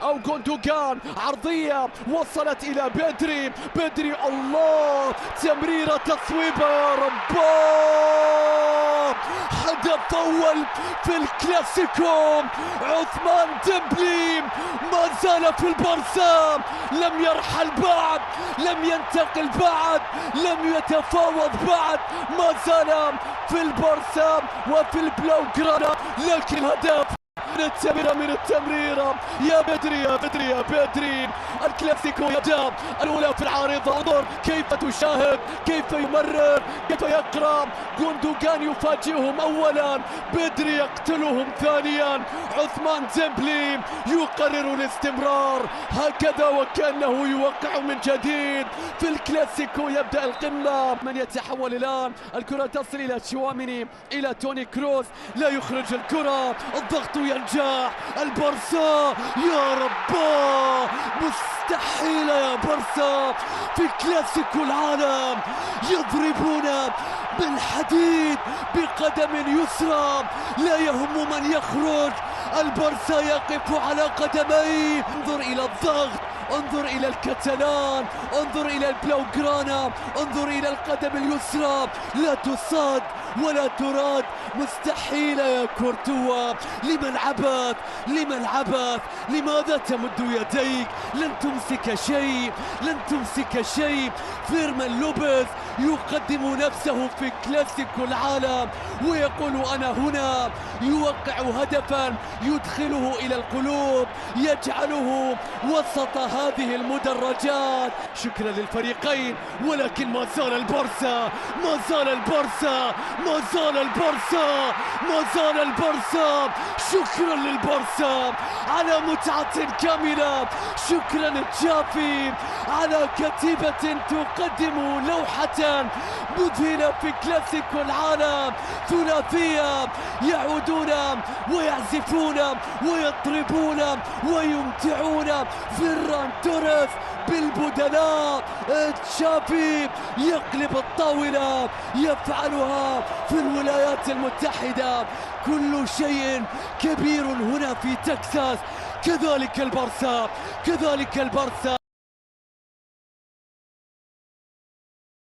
أو غوندوغان، عرضية وصلت إلى بدري، بدري الله، تمريرة تصويبة يا رب، هدف أول في الكلاسيكو. عثمان ديمبلي ما زال في البارسا، لم يرحل بعد، لم ينتقل بعد، لم يتفاوض بعد، ما زال في البارسا وفي البلاوغرانا. لكن هدف من التمريرة يا بدري يا بدري يا بدري. الكلاسيكو يبدأ، الأولى في العارضة، انظر كيف تشاهد، كيف يمرر، كيف يقرأ. غوندوغان يفاجئهم أولا، بدري يقتلهم ثانيا، عثمان ديمبلي يقرر الاستمرار، هكذا وكأنه يوقع من جديد في الكلاسيكو. يبدأ القمة، من يتحول الآن، الكرة تصل إلى تشواميني، إلى توني كروس، لا يخرج الكرة، الضغط ينجح، البارسا يا رباه، مستحيل يا بارسا في كلاسيكو العالم، يضربون بالحديد بقدم يسرى، لا يهم من يخرج، البارسا يقف على قدميه. انظر إلى الضغط، انظر إلى الكتالان، انظر إلى البلاوغرانا، انظر إلى القدم اليسرى، لا تصاد ولا تراد، مستحيل يا كورتوا. لمن عبث، لمن عبث، لماذا تمد يديك؟ لن تمسك شيء، لن تمسك شيء. فيرمان لوبيز يقدم نفسه في كلاسيكو العالم ويقول أنا هنا، يوقع هدفا يدخله إلى القلوب، يجعله وسط هذه المدرجات. شكرا للفريقين، ولكن ما زال البارسا، ما زال البارسا، ما زال البارسا، ما زال البارسا. شكرا للبارسا على متعة كاملة، شكرا تشافي على كتيبة تقدم لوحة مذهلة في كلاسيكو العالم. ثلاثية يعودون ويعزفون ويطربون ويمتعون. فيران توريس بالبدلاء، تشافي يقلب الطاولة، يفعلها في الولايات المتحدة. كل شيء كبير هنا في تكساس، كذلك البارسا، كذلك البارسا.